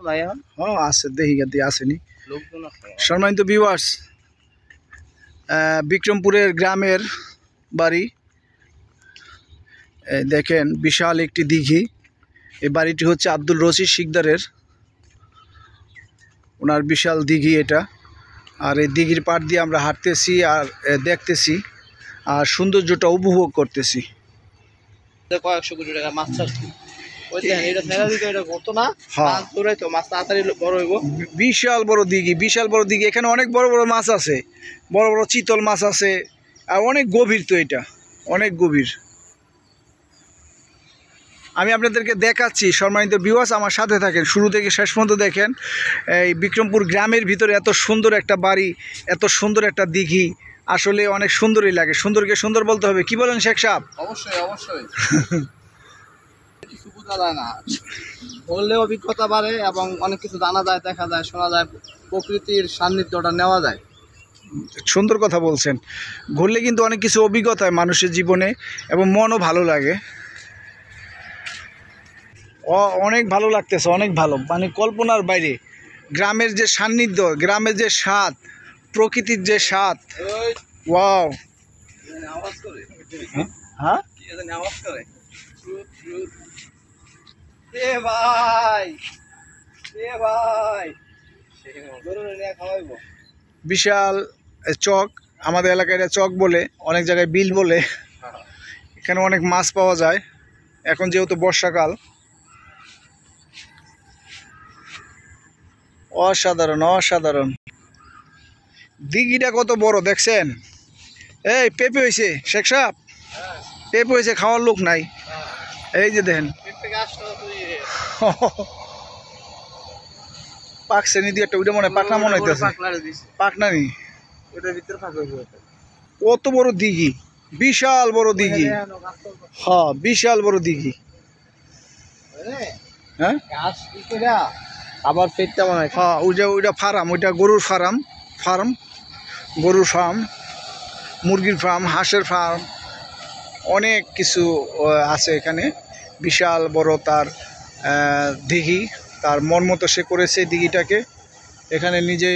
হ্যাঁ আছে, দেখি গাদি আসেনি। সম্মানিত ভিউয়ার্স, বিক্রমপুরের গ্রামের বাড়ি, দেখেন বিশাল একটি দিঘি। এই বাড়িটি হচ্ছে আব্দুল রশিদ শিকদারের, ওনার বিশাল দিঘি এটা। আর এই দিঘির পাড় দিয়ে আমরা হাঁটতেছি আর দেখতেছি আর সৌন্দর্যটা উপভোগ করতেছি। কয়েকশো কোটি টাকা মাছ চাষ, বিশাল বড় দিঘি, বিশাল বড় দিঘি। এখানে অনেক বড় বড় মাছ আছে, বড় বড় চিতল মাছ আছে। আর অনেক গভীর, তো এটা অনেক গভীর। আমি আপনাদেরকে দেখাচ্ছি। সম্মানিত ভিউয়ার্স, আমার সাথে থাকেন, শুরু থেকে শেষ পর্যন্ত দেখেন। এই বিক্রমপুর গ্রামের ভিতরে এত সুন্দর একটা বাড়ি, এত সুন্দর একটা দিঘি, আসলে অনেক সুন্দরই লাগে। সুন্দরকে সুন্দর বলতে হবে, কি বলেন শেখ সাহেব? অবশ্যই অবশ্যই। কিছু বোঝা যায় না, বললে অভিজ্ঞতা বাড়ে এবং অনেক কিছু জানা যায়, দেখা যায়, শোনা যায়, প্রকৃতির সান্নিধ্যটা নেওয়া যায়। সুন্দর কথা বলছেন। ঘুরলে কিন্তু অনেক কিছু অভিজ্ঞতা হয় মানুষের জীবনে এবং মনও ভালো লাগে। অনেক ভালো লাগতেছে, অনেক ভালো, মানে কল্পনার বাইরে। গ্রামের যে সান্নিধ্য, গ্রামের যে স্বাদ, প্রকৃতির যে স্বাদ, ওয়াও। হ্যাঁ বিশাল চক, আমাদের এলাকায় এটা চক বলে, অনেক জায়গায় বিল বলে। এখানে অনেক মাছ পাওয়া যায় এখন যেহেতু বর্ষাকাল। অসাধারণ অসাধারণ। দিঘিটা কত বড় দেখছেন? এই পেঁপে হয়েছে শেখ সাহেব, পেঁপে হয়েছে, খাওয়ার লোক নাই। এই যে দেখেন পাকছে নি দিয়ে একটা, ওইটা মনে হয় পাকনা মনে হইতেছে, পাকনা নি। কত বড় দিঘি, বিশাল বড় দিঘি। হ্যাঁ বিশাল বড় দিঘি। হ্যাঁ আবার ফেরতে মনে হয়। হ্যাঁ ওইটা ফার্ম, ওইটা গরুর ফার্ম, গরুর ফার্ম, মুরগির ফার্ম, হাঁসের ফার্ম, অনেক কিছু আছে এখানে। বিশাল বড় তার দিঘি, তার মন মতো সে করেছে দিঘিটাকে। এখানে নিজে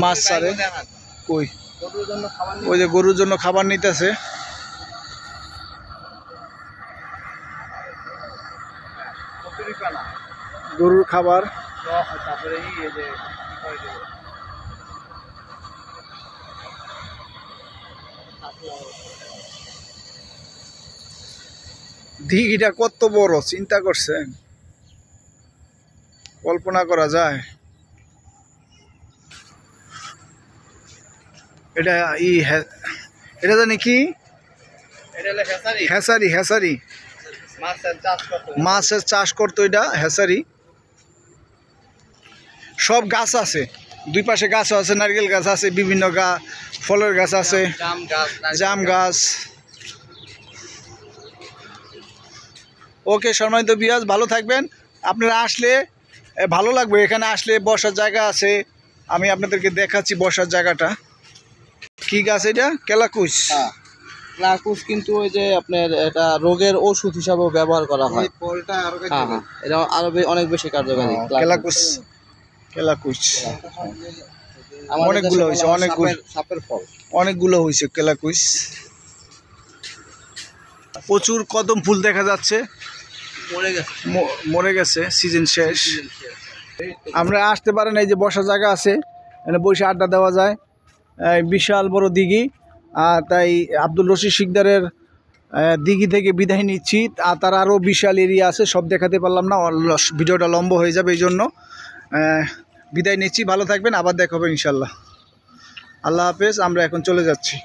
মাছ ছাড়ে। কই ওই যে গরুর জন্য খাবার নিতেছে। গরুর খাবার, দিঘিটা কত বড় চিন্তা করছেন? কল্পনা করা যায়? এটা এটা জানি কি, হেসারি, হেসারি, মাছের চাষ করতো। এটা হেসারি। সব গাছ আছে, দুই পাশে গাছ আছে, নারকেল গাছ আছে, বিভিন্ন ফলের গাছ আছে, জাম গাছ। ওকে সম্মানিত ভিউয়ার্স, ভালো থাকবেন। আপনারা আসলে ভালো লাগবে, এখানে আসলে বসার জায়গা আছে। আমি আপনাদেরকে দেখাচ্ছি বসার জায়গাটা। কি গাছ এটা? কেলাকুশ। কেলাকুশ কিন্তু ওই যে আপনার এটা রোগের ওষুধ হিসাবেও ব্যবহার করা হয়। এটা আরো অনেক বেশি কার্যকারী। কেলাকুশ, কেলাকুশ অনেকগুলো হয়েছে, অনেকগুলো সাপের ফল, অনেকগুলো হয়েছে কেলাকুশ। প্রচুর কদম ফুল দেখা যাচ্ছে, মরে গেছে, সিজন শেষ। আমরা আসতে পারেন, এই যে বসার জায়গা আছে, এখানে বসে আড্ডা দেওয়া যায়। বিশাল বড় দিঘি। আর তাই আব্দুল রশিদ শিকদারের দিঘি থেকে বিদায় নিচ্ছি। আর তার আরও বিশাল এরিয়া আছে, সব দেখাতে পারলাম না, ভিডিওটা লম্বা হয়ে যাবে, এই জন্য বিদায় নিচ্ছি। ভালো থাকবেন, আবার দেখা হবে ইনশাল্লাহ। আল্লাহ হাফেজ। আমরা এখন চলে যাচ্ছি।